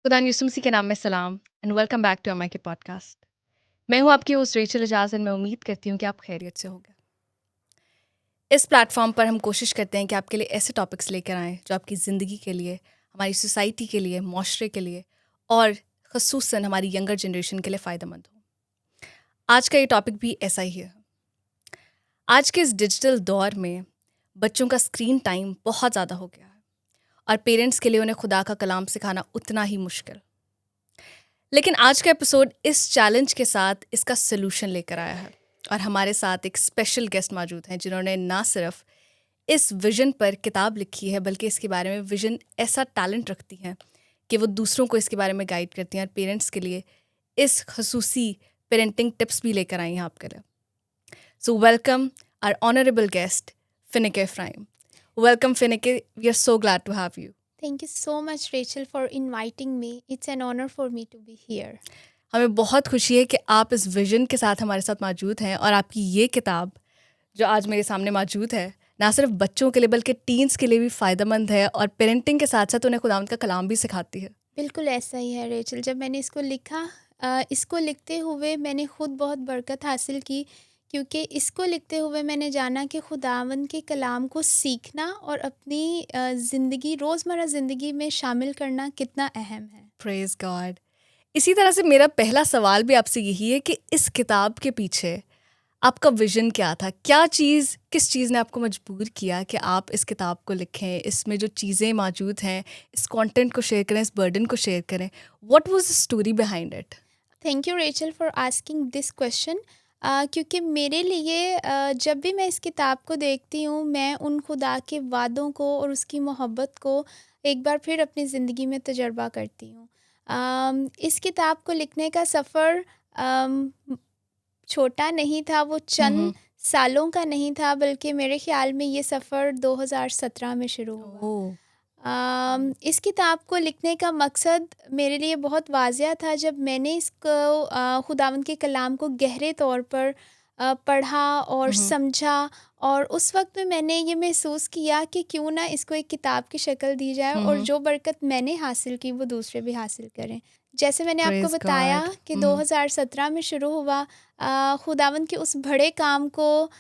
खुदा यूसुमसी के नाम में सलाम एंड वेलकम बैक टू अमाई के पॉडकास्ट। मैं हूँ आपकी होस्ट रेचल एजाज एंड मैं उम्मीद करती हूँ कि आप खैरियत से होंगे। इस प्लेटफॉर्म पर हम कोशिश करते हैं कि आपके लिए ऐसे टॉपिक्स लेकर आएँ जो आपकी ज़िंदगी के लिए, हमारी सोसाइटी के लिए, माशरे के लिए और ख़ुसूसन हमारी यंगर जनरेशन के लिए फ़ायदेमंद हो। आज का ये टॉपिक भी ऐसा ही है। आज के इस डिजिटल दौर में बच्चों का स्क्रीन टाइम बहुत ज़्यादा हो गया है और पेरेंट्स के लिए उन्हें खुदा का कलाम सिखाना उतना ही मुश्किल। लेकिन आज का एपिसोड इस चैलेंज के साथ इसका सलूशन लेकर आया है और हमारे साथ एक स्पेशल गेस्ट मौजूद हैं जिन्होंने ना सिर्फ इस विजन पर किताब लिखी है बल्कि इसके बारे में विजन ऐसा टैलेंट रखती हैं कि वो दूसरों को इसके बारे में गाइड करती हैं और पेरेंट्स के लिए इस खसूसी पेरेंटिंग टिप्स भी लेकर आई हैं आपके लिए। So welcome our honourable guest Finike Ifrahim. Welcome Finike, we are so glad to have you. Thank you so much, Rachel, for inviting me. It's an honor for me to be here. हमें बहुत खुशी है कि आप इस vision के साथ हमारे साथ मौजूद हैं और आपकी ये किताब जो आज मेरे सामने मौजूद है ना सिर्फ बच्चों के लिए बल्कि टीन्स के लिए भी फ़ायदेमंद है और पेरेंटिंग के साथ साथ उन्हें खुदावंद का कलाम भी सिखाती है। बिल्कुल ऐसा ही है रेचल। जब मैंने इसको लिखा, इसको लिखते हुए मैंने खुद बहुत बरकत हासिल की, क्योंकि इसको लिखते हुए मैंने जाना कि खुदावंद के कलाम को सीखना और अपनी ज़िंदगी, रोज़मर्रा ज़िंदगी में शामिल करना कितना अहम है। Praise God. इसी तरह से मेरा पहला सवाल भी आपसे यही है कि इस किताब के पीछे आपका विजन क्या था? क्या चीज़, किस चीज़ ने आपको मजबूर किया कि आप इस किताब को लिखें, इसमें जो चीज़ें मौजूद हैं, इस कंटेंट को शेयर करें, इस बर्डन को शेयर करें? What was the story behind it? Thank you Rachel for asking this question. क्योंकि मेरे लिए जब भी मैं इस किताब को देखती हूँ, मैं उन खुदा के वादों को और उसकी मोहब्बत को एक बार फिर अपनी ज़िंदगी में तजर्बा करती हूँ। इस किताब को लिखने का सफ़र छोटा नहीं था, वो चंद सालों का नहीं था, बल्कि मेरे ख़्याल में ये सफ़र 2017 में शुरू हुआ। ओह! इस किताब को लिखने का मकसद मेरे लिए बहुत वाज़िया था। जब मैंने इसको खुदावंद के कलाम को गहरे तौर पर पढ़ा और समझा, और उस वक्त में मैंने ये महसूस किया कि क्यों ना इसको एक किताब की शक्ल दी जाए और जो बरकत मैंने हासिल की वो दूसरे भी हासिल करें। जैसे मैंने आपको प्रेज बताया गॉड। कि 2017 में शुरू हुआ। खुदावंद के उस बड़े काम को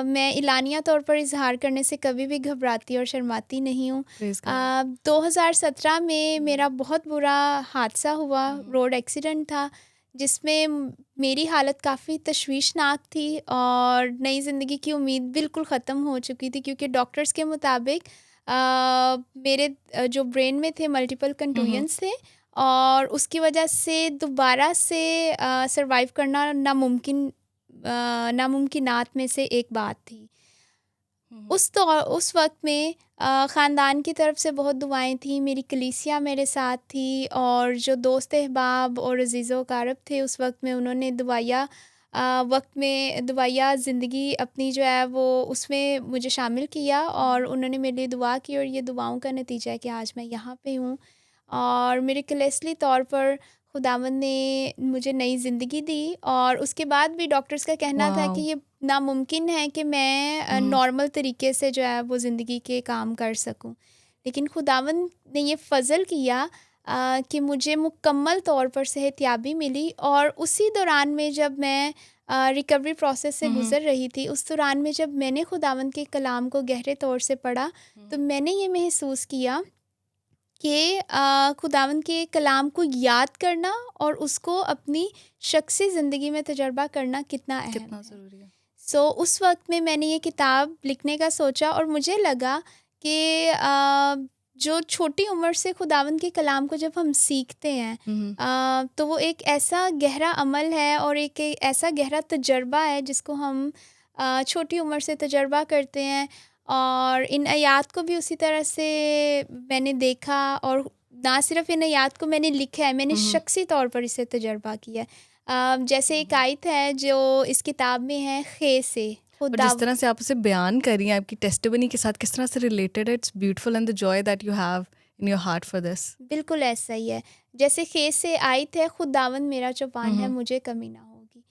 मैं इलानिया तौर पर इजहार करने से कभी भी घबराती और शर्माती नहीं हूँ। Praise God. 2017 में मेरा बहुत बुरा हादसा हुआ, रोड एक्सीडेंट था, जिसमें मेरी हालत काफ़ी तशवीशनाक थी और नई ज़िंदगी की उम्मीद बिल्कुल ख़त्म हो चुकी थी, क्योंकि डॉक्टर्स के मुताबिक मेरे जो ब्रेन में थे मल्टीपल कंटूजन्स थे और उसकी वजह से दोबारा से सरवाइव करना नामुमकिनात में से एक बात थी। उस वक्त में ख़ानदान की तरफ से बहुत दुआएं थी, मेरी कलीसिया मेरे साथ थी और जो दोस्त अहबाब और अज़ीज़ो कारब थे उस वक्त में, उन्होंने दुआया ज़िंदगी अपनी जो है वो उसमें मुझे शामिल किया और उन्होंने मेरे लिए दुआ की, और ये दुआओं का नतीजा है कि आज मैं यहाँ पे हूँ। और मेरे कलेसली तौर पर खुदावंद ने मुझे नई ज़िंदगी दी, और उसके बाद भी डॉक्टर्स का कहना था कि वाओ! ये नामुमकिन है कि मैं नॉर्मल तरीके से जो है वो ज़िंदगी के काम कर सकूं। लेकिन खुदावंद ने ये फ़ज़ल किया कि मुझे मुकम्मल तौर पर सेहतयाबी मिली, और उसी दौरान में जब मैं रिकवरी प्रोसेस से गुज़र रही थी, उस दौरान में जब मैंने खुदावंद के कलाम को गहरे तौर से पढ़ा, तो मैंने ये महसूस किया कि खुदावंद के कलाम को याद करना और उसको अपनी शख्सी ज़िंदगी में तजर्बा करना कितना अहम कितना है। ज़रूरी है। उस वक्त में मैंने ये किताब लिखने का सोचा, और मुझे लगा कि जो छोटी उम्र से खुदावंद के कलाम को जब हम सीखते हैं, तो वो एक ऐसा गहरा अमल है और एक ऐसा गहरा तजर्बा है जिसको हम छोटी उम्र से तजर्बा करते हैं। और इन आयात को भी उसी तरह से मैंने देखा, और ना सिर्फ इन आयात को मैंने लिखा है, मैंने शख्सी तौर पर इसे तजर्बा किया है। जैसे एक आयत है जो इस किताब में है, खे से और जिस खुदा। तरह से आप उसे बयान कर रही हैं आपकी टेस्टिमनी के साथ, किस तरह से रिलेटेड है, it's beautiful and the Joy that you have in your heart for this. बिल्कुल ऐसा ही है। जैसे खे से आयत है, खुदावंद मेरा चौपान है, मुझे कमी ना होगी।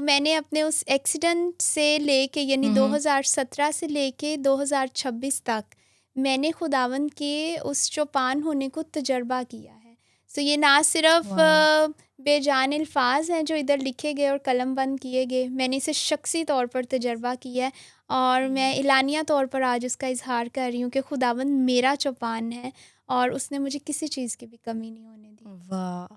मैंने अपने उस एक्सीडेंट से लेके, यानी 2017 से लेके 2026 तक मैंने खुदावंद के उस चौपान होने को तजर्बा किया है। सो ये ना सिर्फ वाह! बेजान अल्फाज हैं जो इधर लिखे गए और कलम बंद किए गए, मैंने इसे शख्सी तौर पर तजर्बा किया है और मैं एलानिया तौर पर आज उसका इजहार कर रही हूँ कि खुदावंद मेरा चौपान है और उसने मुझे किसी चीज़ की भी कमी नहीं होने दी। वाह!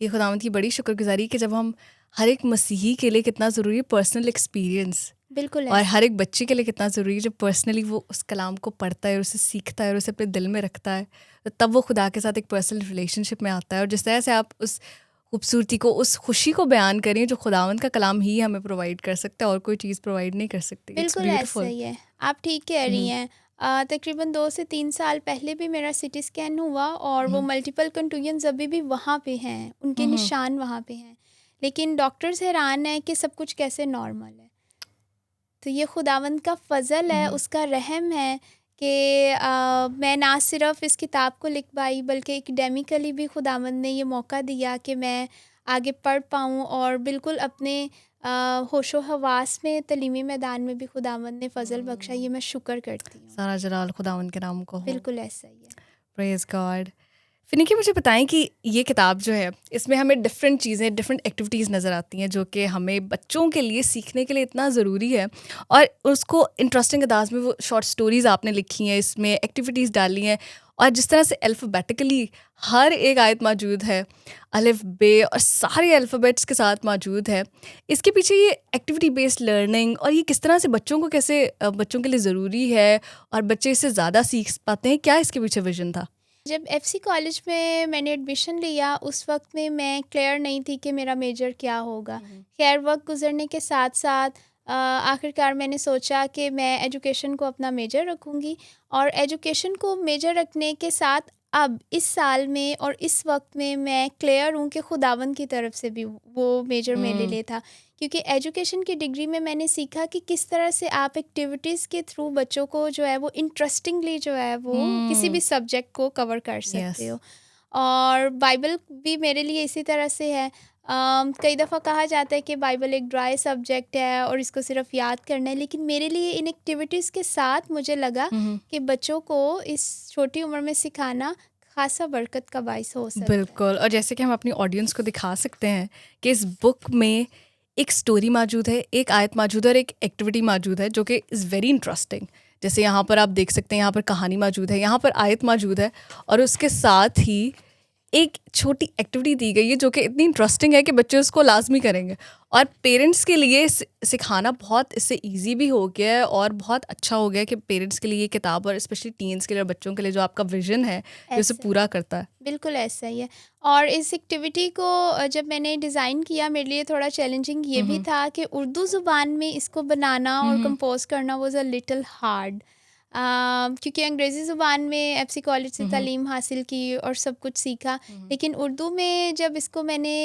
ये खुदावंद की बड़ी शुक्रगुज़ारी कि जब हम हर एक मसीही के लिए कितना ज़रूरी है पर्सनल एक्सपीरियंस, बिल्कुल और ऐसा। हर एक बच्चे के लिए कितना ज़रूरी है जब पर्सनली वो उस कलाम को पढ़ता है और उसे सीखता है और उसे अपने दिल में रखता है, तो तब वो खुदा के साथ एक पर्सनल रिलेशनशिप में आता है। और जिस तरह से आप उस खूबसूरती को, उस खुशी को बयान करें जो खुदावंद का कलाम ही हमें प्रोवाइड कर सकता है और कोई चीज़ प्रोवाइड नहीं कर सकती। इट्स बिल्कुल ऐसा ब्यूटीफुल। ही है, आप ठीक कह रही हैं। तकरीबन 2 से 3 साल पहले भी मेरा सीटी स्कैन हुआ और वो मल्टीपल कंटूजन्स अभी भी वहाँ पे हैं, उनके निशान वहाँ पे हैं। लेकिन डॉक्टर्स हैरान हैं कि सब कुछ कैसे नॉर्मल है। तो ये खुदावंद का फ़ज़ल है, उसका रहम है कि मैं ना सिर्फ़ इस किताब को लिख पाई बल्कि एकेडेमिकली भी खुदावंद ने ये मौका दिया कि मैं आगे पढ़ पाऊँ और बिल्कुल अपने होशो हवास में तलीमी मैदान में भी खुदावंद ने फ़ज़ल बख्शा, ये मैं शुक्र करती हूँ। सारा जलाल खुदावंद के नाम को हो। बिल्कुल ऐसा ही है। Praise God. फिनिकी, मुझे बताएं कि ये किताब जो है इसमें हमें डिफरेंट चीज़ें, डिफरेंट एक्टिविटीज़ नज़र आती हैं जो कि हमें बच्चों के लिए सीखने के लिए इतना ज़रूरी है, और उसको इंटरेस्टिंग अंदाज में वो शॉर्ट स्टोरीज़ आपने लिखी हैं, इसमें एक्टिविटीज़ डाली हैं, और जिस तरह से अल्फ़ाबेटिकली हर एक आयत मौजूद है, अलिफ बे और सारे अल्फ़ाबेट्स के साथ मौजूद है। इसके पीछे ये एक्टिविटी बेस्ड लर्निंग और ये किस तरह से बच्चों को कैसे बच्चों के लिए ज़रूरी है और बच्चे इससे ज़्यादा सीख पाते हैं, क्या इसके पीछे विजन था? जब एफसी कॉलेज में मैंने एडमिशन लिया उस वक्त में मैं क्लियर नहीं थी कि मेरा मेजर क्या होगा। खैर वक्त गुजरने के साथ साथ आखिरकार मैंने सोचा कि मैं एजुकेशन को अपना मेजर रखूँगी और एजुकेशन को मेजर रखने के साथ अब इस साल में और इस वक्त में मैं क्लियर हूँ कि खुदावंद की तरफ से भी वो मेजर मेरे लिए था, क्योंकि एजुकेशन की डिग्री में मैंने सीखा कि किस तरह से आप एक्टिविटीज़ के थ्रू बच्चों को जो है वो इंटरेस्टिंगली जो है वो किसी भी सब्जेक्ट को कवर कर यस। सकते हो। और बाइबल भी मेरे लिए इसी तरह से है। कई दफ़ा कहा जाता है कि बाइबल एक ड्राई सब्जेक्ट है और इसको सिर्फ याद करना है, लेकिन मेरे लिए इन एक्टिविटीज़ के साथ मुझे लगा कि बच्चों को इस छोटी उम्र में सिखाना खासा बरकत का बाइस हो सकता है। बिल्कुल, और जैसे कि हम अपनी ऑडियंस को दिखा सकते हैं कि इस बुक में एक स्टोरी मौजूद है, एक आयत मौजूद है और एक एक्टिविटी मौजूद है जो कि इज़ वेरी इंटरेस्टिंग। जैसे यहाँ पर आप देख सकते हैं, यहाँ पर कहानी मौजूद है, यहाँ पर आयत मौजूद है, और उसके साथ ही एक छोटी एक्टिविटी दी गई है जो कि इतनी इंटरेस्टिंग है कि बच्चे उसको लाजमी करेंगे। और पेरेंट्स के लिए सिखाना बहुत इससे इजी भी हो गया है और बहुत अच्छा हो गया है कि पेरेंट्स के लिए ये किताब, और स्पेशली टीन्स के लिए और बच्चों के लिए जो आपका विजन है ये उसे ऐसा पूरा करता है। बिल्कुल ऐसा ही है। और इस एक्टिविटी को जब मैंने डिज़ाइन किया मेरे लिए थोड़ा चैलेंजिंग ये भी था कि उर्दू ज़ुबान में इसको बनाना और कंपोज करना वाज अ लिटिल हार्ड, क्योंकि अंग्रेज़ी ज़ुबान में एफसी कॉलेज से तालीम हासिल की और सब कुछ सीखा, लेकिन उर्दू में जब इसको मैंने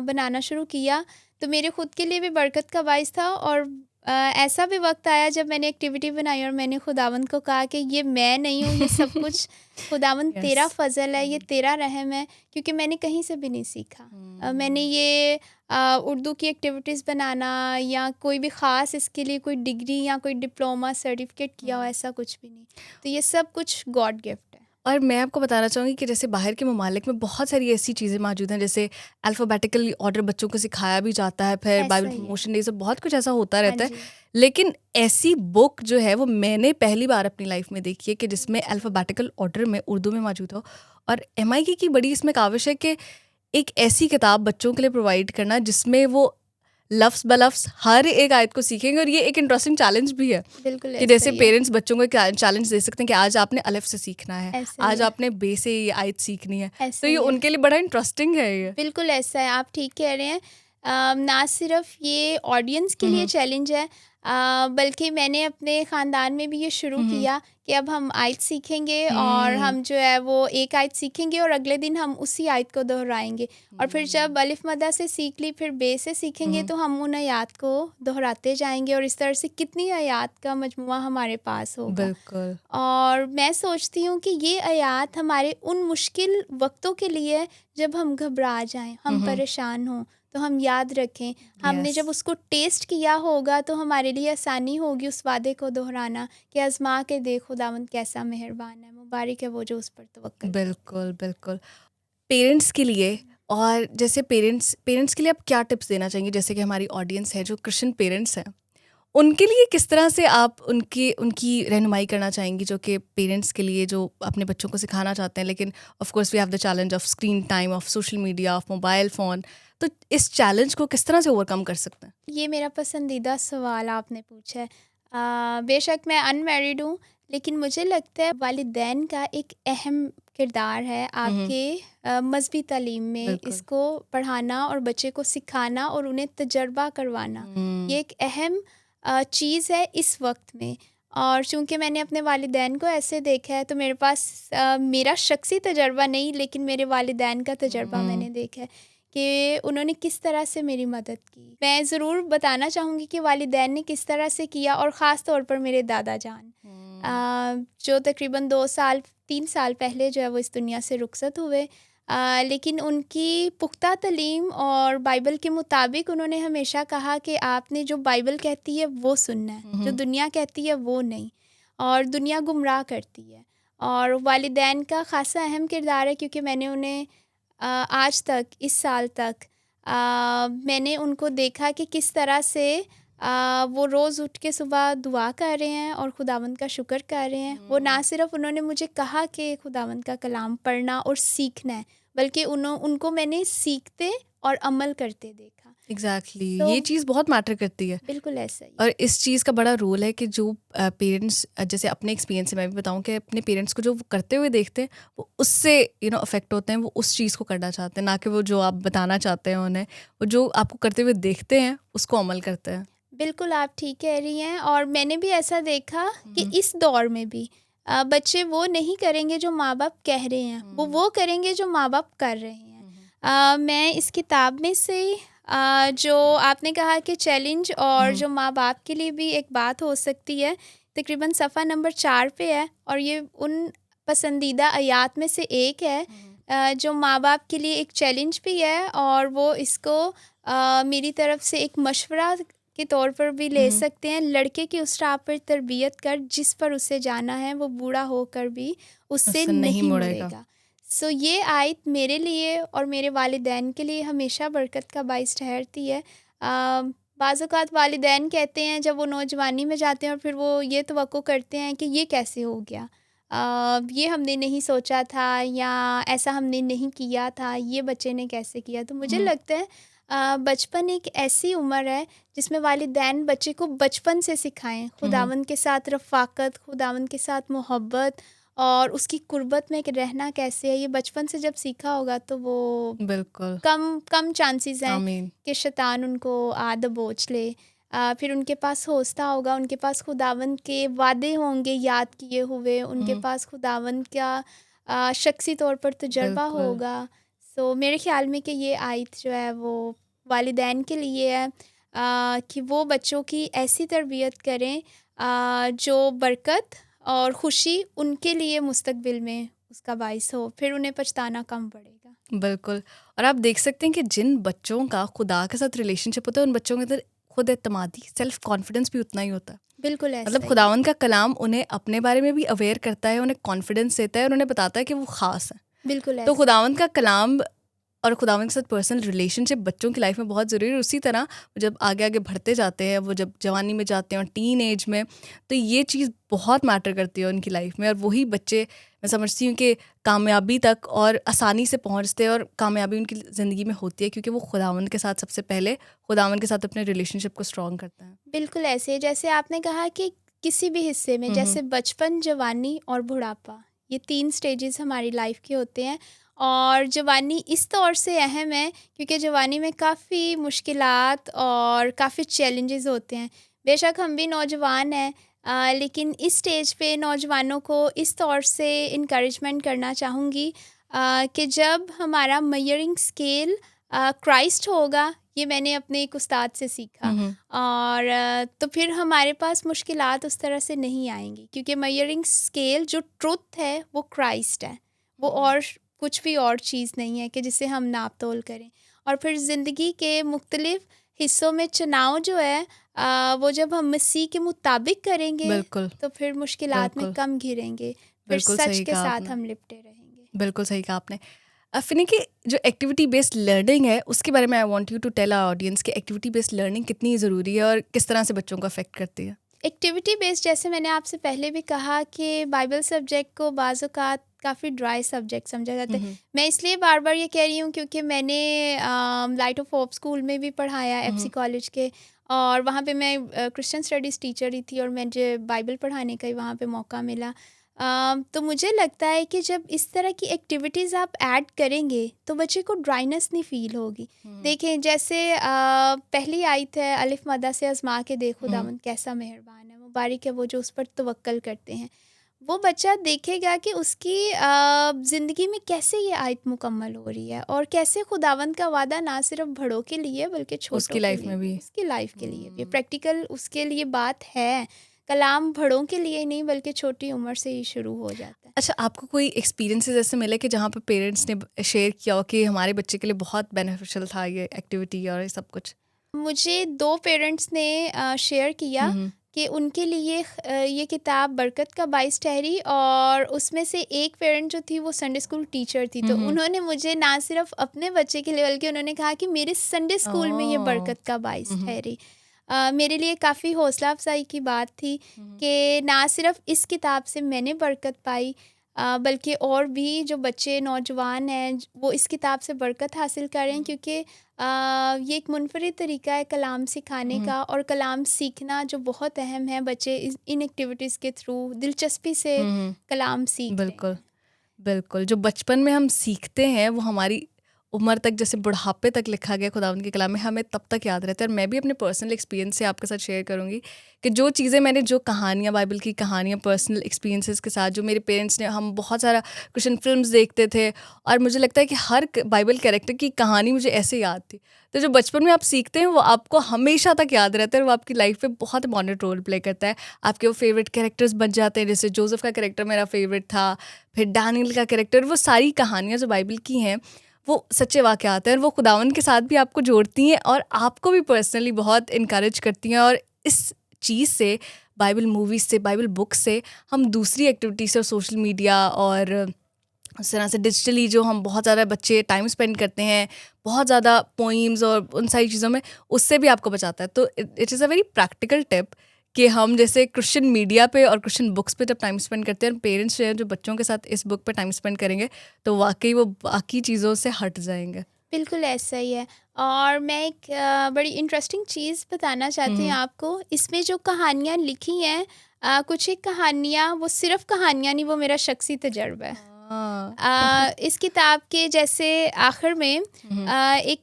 बनाना शुरू किया तो मेरे ख़ुद के लिए भी बरकत का बाइस था। और ऐसा भी वक्त आया जब मैंने एक्टिविटी बनाई और मैंने खुदावंद को कहा कि ये मैं नहीं हूँ, ये सब कुछ खुदावंद तेरा यस। फ़ज़ल है, ये तेरा रहम है, क्योंकि मैंने कहीं से भी नहीं सीखा। मैंने ये उर्दू की एक्टिविटीज़ बनाना या कोई भी ख़ास इसके लिए कोई डिग्री या कोई डिप्लोमा सर्टिफिकेट किया हो, ऐसा कुछ भी नहीं। तो ये सब कुछ गॉड गिफ्ट है। और मैं आपको बताना चाहूँगी कि जैसे बाहर के ममालिक में बहुत सारी ऐसी चीज़ें मौजूद हैं, जैसे अल्फ़ाबेटिकल ऑर्डर बच्चों को सिखाया भी जाता है, फिर ऐसा बाइबल ही है। प्रमोशन डे, सब बहुत कुछ ऐसा होता हाँ रहता है। जी। लेकिन ऐसी बुक जो है वो मैंने पहली बार अपनी लाइफ में देखी है कि जिसमें अल्फ़ाबेटिकल ऑर्डर में उर्दू में मौजूद हो। और MIK की बड़ी इसमें काविश है कि एक ऐसी किताब बच्चों के लिए प्रोवाइड करना जिसमें वो लफ्ज़ ब लफ्ज़ हर एक आयत को सीखेंगे। और ये एक इंटरेस्टिंग चैलेंज भी है बिल्कुल कि ऐसा जैसे ही है। पेरेंट्स बच्चों को एक चैलेंज दे सकते हैं कि आज आपने अलिफ से सीखना है, ऐसा ही आज है। आपने बे से ये आयत सीखनी है। तो ऐसा ये ही है। उनके लिए बड़ा इंटरेस्टिंग है ये। बिल्कुल ऐसा है, आप ठीक कह रहे हैं। ना सिर्फ ये ऑडियंस के लिए चैलेंज है, बल्कि मैंने अपने ख़ानदान में भी ये शुरू किया कि अब हम आयत सीखेंगे और हम जो है वो एक आयत सीखेंगे और अगले दिन हम उसी आयत को दोहराएंगे। और फिर जब अलिफ मदा से सीख ली, फिर बे से सीखेंगे तो हम उन आयात को दोहराते जाएंगे और इस तरह से कितनी आयात का मजमुआ हमारे पास होगा। बिल्कुल। और मैं सोचती हूँ कि ये आयात हमारे उन मुश्किल वक्तों के लिए है जब हम घबरा जाएं, हम परेशान हों, तो हम याद रखें। हमने यस। जब उसको टेस्ट किया होगा तो हमारे लिए आसानी होगी उस वादे को दोहराना कि आजमा के देख खुदावंद कैसा मेहरबान है, मुबारक है वो जो उस पर तवक्कुल करता है। बिल्कुल, बिल्कुल। पेरेंट्स के लिए, और जैसे पेरेंट्स के लिए आप क्या टिप्स देना चाहेंगे, जैसे कि हमारी ऑडियंस है जो क्रिश्चियन पेरेंट्स हैं, उनके लिए किस तरह से आप उनकी रहनुमाई करना चाहेंगी, जो कि पेरेंट्स के लिए जो अपने बच्चों को सिखाना चाहते हैं, लेकिन of course we have the challenge of screen time, of social media, of mobile phone, तो इस चैलेंज को किस तरह से ओवरकम कर सकते हैं? ये मेरा पसंदीदा सवाल आपने पूछा है। बेशक मैं अनमैरिड हूँ, लेकिन मुझे लगता है वालिदैन का एक अहम किरदार है आपके मज़हबी तालीम में। बिल्कुल। इसको पढ़ाना और बच्चे को सिखाना और उन्हें तजर्बा करवाना, ये एक अहम चीज़ है इस वक्त में। और चूँकि मैंने अपने वालिदैन को ऐसे देखा है, तो मेरे पास मेरा शख्सी तजर्बा नहीं, लेकिन मेरे वालिदैन का तजर्बा मैंने देखा है कि उन्होंने किस तरह से मेरी मदद की। मैं ज़रूर बताना चाहूँगी कि वालिदैन ने किस तरह से किया, और ख़ास तौर पर मेरे दादा जान, जो तकरीबन 3 साल पहले जो है वो इस दुनिया से रुखसत हुए। लेकिन उनकी पुख्ता तालीम और बाइबल के मुताबिक उन्होंने हमेशा कहा कि आपने जो बाइबल कहती है वो सुनना है, जो दुनिया कहती है वो नहीं, और दुनिया गुमराह करती है। और वालिदैन का ख़ासा अहम किरदार है, क्योंकि मैंने उन्हें आज तक, इस साल तक मैंने उनको देखा कि किस तरह से वो रोज़ उठ के सुबह दुआ कर रहे हैं और खुदावंद का शुक्र कर रहे हैं। वो ना सिर्फ उन्होंने मुझे कहा कि खुदावंद का कलाम पढ़ना और सीखना है, बल्कि उनको मैंने सीखते और अमल करते देखा। एग्जैक्टली तो ये चीज़ बहुत मैटर करती है, बिल्कुल ऐसा ही। और इस चीज़ का बड़ा रोल है कि जो पेरेंट्स, जैसे अपने एक्सपीरियंस से मैं भी बताऊं कि अपने पेरेंट्स को जो वो करते हुए देखते हैं, वो उससे अफेक्ट होते हैं, वो उस चीज़ को करना चाहते हैं, ना कि वो जो आप बताना चाहते हैं उन्हें, वो जो आपको करते हुए देखते हैं उसको अमल करते हैं। बिल्कुल आप ठीक कह रही हैं, और मैंने भी ऐसा देखा कि इस दौर में भी बच्चे वो नहीं करेंगे जो माँ बाप कह रहे हैं, वो करेंगे जो माँ बाप कर रहे हैं। मैं इस किताब में से जो आपने कहा कि चैलेंज, और जो माँ बाप के लिए भी एक बात हो सकती है, तकरीबन सफ़ा नंबर 4 पे है, और ये उन पसंदीदा आयात में से एक है जो माँ बाप के लिए एक चैलेंज भी है, और वो इसको मेरी तरफ से एक मशवरा के तौर पर भी ले सकते हैं। लड़के की उस राह पर तरबियत कर जिस पर उसे जाना है, वो बूढ़ा होकर भी उससे नहीं मुड़ेगा। सो ये आयत मेरे लिए और मेरे वालिदैन के लिए हमेशा बरकत का बाइस ठहरती है। बाज़ औक़ात वालिदैन कहते हैं, जब वो नौजवानी में जाते हैं और फिर वो ये तवक्को करते हैं कि ये कैसे हो गया, ये हमने नहीं सोचा था, या ऐसा हमने नहीं किया था, ये बच्चे ने कैसे किया। तो मुझे लगता है बचपन एक ऐसी उम्र है जिसमें वालिदैन बच्चे को बचपन से सिखाएं खुदावंद के साथ रफ़ाकत, खुदावंद के साथ मोहब्बत, और उसकी कुर्बत में रहना कैसे है। ये बचपन से जब सीखा होगा तो वो बिल्कुल कम चांसेस हैं आमीन। कि शैतान उनको दबोच ले। फिर उनके पास हौसला होगा, उनके पास खुदावंद के वादे होंगे याद किए हुए, उनके पास खुदावंद का शख्सी तौर पर तजर्बा बिल्कुल। होगा। सो मेरे ख़्याल में कि ये आयत जो है वो वालिदैन के लिए है कि वो बच्चों की ऐसी तरबियत करें जो बरकत और ख़ुशी उनके लिए मुस्तकबिल में उसका बाइस हो, फिर उन्हें पछताना कम पड़ेगा। बिल्कुल। और आप देख सकते हैं कि जिन बच्चों का खुदा के साथ रिलेशनशिप होता है, उन बच्चों के अंदर खुद एतमादी, सेल्फ कॉन्फिडेंस भी उतना ही होता है। बिल्कुल ऐसा मतलब ही। खुदावंद का कलाम उन्हें अपने बारे में भी अवेयर करता है, उन्हें कॉन्फिडेंस देता है, और उन्हें बताता है कि वो ख़ास है। बिल्कुल तो ऐसा। खुदावंद का कलाम और खुदावंद के साथ पर्सनल रिलेशनशिप बच्चों की लाइफ में बहुत ज़रूरी है। उसी तरह जब आगे आगे बढ़ते जाते हैं, वो जब जवानी में जाते हैं और टीन एज में, तो ये चीज़ बहुत मैटर करती है उनकी लाइफ में। और वही बच्चे, मैं समझती हूँ कि कामयाबी तक और आसानी से पहुँचते हैं, और कामयाबी उनकी ज़िंदगी में होती है क्योंकि वो खुदावंद के साथ सबसे पहले खुदावंद के साथ अपने रिलेशनशिप को स्ट्रॉन्ग करते हैं। बिल्कुल ऐसे, जैसे आपने कहा कि किसी भी हिस्से में, जैसे बचपन, जवानी और बुढ़ापा, ये 3 स्टेजेस हमारी लाइफ के होते हैं। और जवानी इस तौर से अहम है क्योंकि जवानी में काफ़ी मुश्किलात और काफ़ी चैलेंजेस होते हैं। बेशक हम भी नौजवान हैं, लेकिन इस स्टेज पे नौजवानों को इस तौर से इनकरेजमेंट करना चाहूँगी कि जब हमारा मेजरिंग स्केल क्राइस्ट होगा, ये मैंने अपने एक उस्ताद से सीखा। और तो फिर हमारे पास मुश्किलात उस तरह से नहीं आएंगी, क्योंकि मेजरिंग स्केल जो ट्रुथ है वो क्राइस्ट है, वो और कुछ भी और चीज़ नहीं है कि जिसे हम नाप तोल करें। और फिर ज़िंदगी के मुख्तलिफ हिस्सों में चुनाव जो है वो जब हम मसीह के मुताबिक करेंगे, बिल्कुल तो फिर मुश्किलात में बिल्कुल कम घिरेंगे, फिर बिल्कुल सच सही के कहा साथ आपने। हम लिपटे रहेंगे। बिल्कुल सही कहा आपने। फिनी की जो एक्टिविटी बेस्ड लर्निंग है उसके बारे में I want you to tell our audience कि एक्टिविटी बेस्ड लर्निंग कितनी ज़रूरी है और किस तरह से बच्चों को अफेक्ट करती है। एक्टिविटी बेस्ड, जैसे मैंने आपसे पहले भी कहा कि बाइबल सब्जेक्ट को बाज़ औक़ात काफ़ी ड्राई सब्जेक्ट समझा जाता है। मैं इसलिए बार बार ये कह रही हूँ क्योंकि मैंने लाइट ऑफ होप स्कूल में भी पढ़ाया, एफसी कॉलेज के, और वहाँ पे मैं क्रिश्चियन स्टडीज़ टीचर ही थी और मुझे बाइबल पढ़ाने का ही वहाँ पे मौका मिला। तो मुझे लगता है कि जब इस तरह की एक्टिविटीज़ आप ऐड करेंगे तो बच्चे को ड्राइनेस नहीं फ़ील होगी। देखें, जैसे पहली आयत है, अलिफ मदा से आज़मा के देखो खुदावंद कैसा मेहरबान है, मुबारक है वो जो उस पर तवक्कल करते हैं। वो बच्चा देखेगा कि उसकी ज़िंदगी में कैसे ये आयत मुकम्मल हो रही है और कैसे खुदावंद का वादा ना सिर्फ बड़ों के लिए बल्कि छोटों उसकी के लाइफ लिए में भी उसकी लाइफ के लिए भी प्रैक्टिकल उसके लिए बात है। कलाम बड़ों के लिए नहीं बल्कि छोटी उम्र से ही शुरू हो जाता है। अच्छा, आपको कोई एक्सपीरियंसेस ऐसे मिले कि जहाँ पे पेरेंट्स ने शेयर किया हो कि हमारे बच्चे के लिए बहुत बेनिफिशियल था ये एक्टिविटी और ये सब कुछ? मुझे 2 पेरेंट्स ने शेयर किया कि उनके लिए ये किताब बरकत का बाइस ठहरी, और उसमें से एक पेरेंट जो थी वो संडे स्कूल टीचर थी, तो उन्होंने मुझे ना सिर्फ अपने बच्चे के लिए बल्कि उन्होंने कहा कि मेरे संडे स्कूल में ये बरकत का बाइस ठहरी। मेरे लिए काफ़ी हौसला अफजाई की बात थी कि ना सिर्फ इस किताब से मैंने बरकत पाई, बल्कि और भी जो बच्चे नौजवान हैं वो इस किताब से बरकत हासिल कर रहे हैं, क्योंकि ये एक मुनफरिद तरीका है कलाम सिखाने का, और कलाम सीखना जो बहुत अहम है। बच्चे इन एक्टिविटीज़ के थ्रू दिलचस्पी से कलाम सीख रहे बिल्कुल, हैं। बिल्कुल। जो बचपन में हम सीखते हैं वो हमारी उम्र तक, जैसे बुढ़ापे तक लिखा गया खुदावंद के कलाम में, हमें तब तक याद रहता है। और मैं भी अपने पर्सनल एक्सपीरियंस से आपके साथ शेयर करूँगी कि जो चीज़ें मैंने, जो कहानियाँ, बाइबल की कहानियाँ पर्सनल एक्सपीरियंसेस के साथ जो मेरे पेरेंट्स ने, हम बहुत सारा क्रिश्चियन फिल्म्स देखते थे और मुझे लगता है कि हर बाइबल कैरेक्टर की कहानी मुझे ऐसे याद थी। तो जो बचपन में आप सीखते हैं वो आपको हमेशा तक याद रहता है और वो आपकी लाइफ में बहुत इंपॉर्टेंट रोल प्ले करता है। आपके वो फेवरेट कैरेक्टर्स बन जाते हैं, जैसे जोसेफ का कैरेक्टर मेरा फेवरेट था, फिर डैनियल का कैरेक्टर। वो सारी कहानियाँ जो बाइबल की हैं वो सच्चे वाक़यात हैं और वो खुदावंद के साथ भी आपको जोड़ती हैं और आपको भी पर्सनली बहुत इनकरेज करती हैं। और इस चीज़ से, बाइबल मूवीज़ से, बाइबल बुक से, हम दूसरी एक्टिविटी से और सोशल मीडिया और उस तरह से डिजिटली जो हम बहुत ज़्यादा बच्चे टाइम स्पेंड करते हैं, बहुत ज़्यादा पोइम्स और उन सारी चीज़ों में, उससे भी आपको बचाता है। तो it is a very practical tip कि हम जैसे क्रिश्चियन मीडिया पे और क्रिश्चियन बुक्स पे जब टाइम स्पेंड करते हैं, पेरेंट्स जो हैं जो बच्चों के साथ इस बुक पे टाइम स्पेंड करेंगे तो वाकई वो बाकी चीज़ों से हट जाएंगे। बिल्कुल ऐसा ही है। और मैं एक बड़ी इंटरेस्टिंग चीज़ बताना चाहती हूँ आपको। इसमें जो कहानियाँ लिखी हैं, कुछ एक कहानियाँ वो सिर्फ कहानियाँ नहीं, वो मेरा शख्सी तजर्बा है। हाँ। इस किताब के जैसे आखिर में एक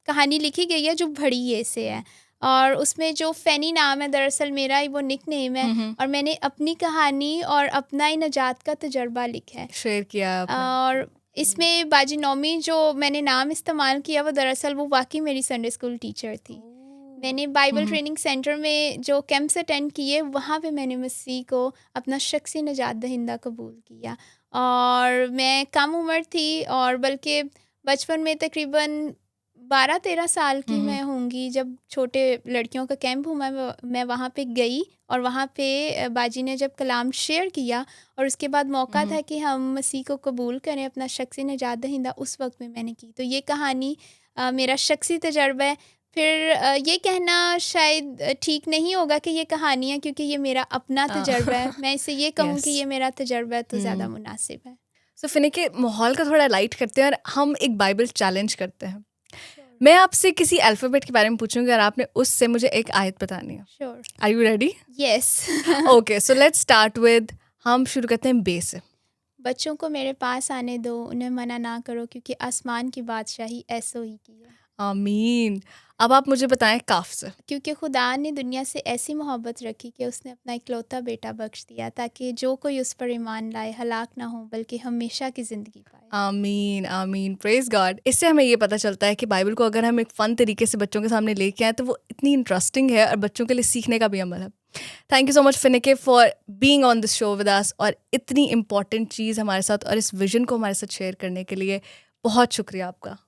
कहानी लिखी गई है जो भड़िए से है, और उसमें जो फ़ैनी नाम है, दरअसल मेरा ही वो निक नेम है, और मैंने अपनी कहानी और अपना ही नजात का तजर्बा लिखा है। शेयर किया आपने। और इसमें बाजी नौमी जो मैंने नाम इस्तेमाल किया वो दरअसल वो वाकई मेरी संडे स्कूल टीचर थी। मैंने बाइबल ट्रेनिंग सेंटर में जो कैंप्स अटेंड किए, वहाँ पे मैंने मसीह को अपना शख्सी निजात दहिंदा कबूल किया। और मैं कम उम्र थी, और बल्कि बचपन में तकरीबन 12-13 साल की मैं होंगी जब छोटे लड़कियों का कैंप हुआ। मैं वहाँ पे गई, और वहाँ पे बाजी ने जब कलाम शेयर किया और उसके बाद मौका था कि हम मसीह को कबूल करें अपना शख्सी निजात दहिंदा, उस वक्त में मैंने की। तो ये कहानी मेरा शख्सी तजर्बा है। फिर ये कहना शायद ठीक नहीं होगा कि ये कहानी है, क्योंकि ये मेरा अपना तजर्बा है। मैं इसे ये कहूँ कि ये मेरा तजर्बा है तो ज़्यादा मुनासिब है। सो फिनी के माहौल का थोड़ा लाइट करते हैं और हम एक बाइबल चैलेंज करते हैं। मैं आपसे किसी अल्फ़ाबेट के बारे में पूछूंगी और आपने उससे मुझे एक आयत बतानी है। Sure. Are you ready? Yes. Okay, so let's start with, हम शुरू करते हैं बे से। बच्चों को मेरे पास आने दो, उन्हें मना ना करो, क्योंकि आसमान की बादशाही ऐसो ही की है। आमीन। अब आप मुझे बताएं काफ से। क्योंकि खुदा ने दुनिया से ऐसी मोहब्बत रखी कि उसने अपना इकलौता बेटा बख्श दिया, ताकि जो कोई उस पर ईमान लाए हलाक ना हो बल्कि हमेशा की ज़िंदगी पाए। आमीन, आमीन, प्रेज गॉड। इससे हमें ये पता चलता है कि बाइबल को अगर हम एक फ़न तरीके से बच्चों के सामने लेके आए तो वो इतनी इंटरेस्टिंग है और बच्चों के लिए सीखने का भी अमल है। Thank you so much Finike for being on this show with us, और इतनी इंपॉर्टेंट चीज़ हमारे साथ और इस विजन को हमारे साथ शेयर करने के लिए बहुत शुक्रिया आपका।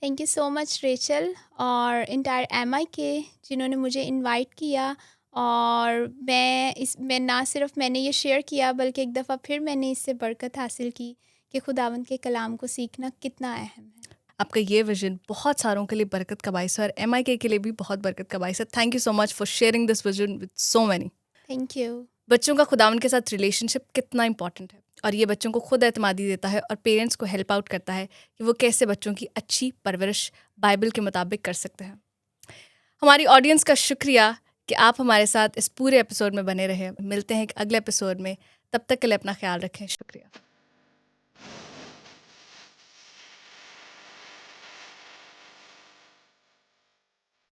Thank you so much Rachel और इंटायर MI के, जिन्होंने मुझे इनवाइट किया। और मैं ना सिर्फ मैंने ये शेयर किया बल्कि एक दफ़ा फिर मैंने इससे बरकत हासिल की कि खुदावंद के कलाम को सीखना कितना अहम है। आपका ये विजन बहुत सारों के लिए बरकत का बाइस है और MIK के लिए भी बहुत बरकत का बाइस है। Thank you so much for sharing this vision with so many. Thank you. बच्चों का खुदावंद के साथ रिलेशनशिप कितना इंपॉर्टेंट है और ये बच्चों को खुद एतमादी देता है और पेरेंट्स को हेल्प आउट करता है कि वो कैसे बच्चों की अच्छी परवरिश बाइबल के मुताबिक कर सकते हैं। हमारी ऑडियंस का शुक्रिया कि आप हमारे साथ इस पूरे एपिसोड में बने रहे। मिलते हैं एक अगले एपिसोड में, तब तक के लिए अपना ख्याल रखें। शुक्रिया।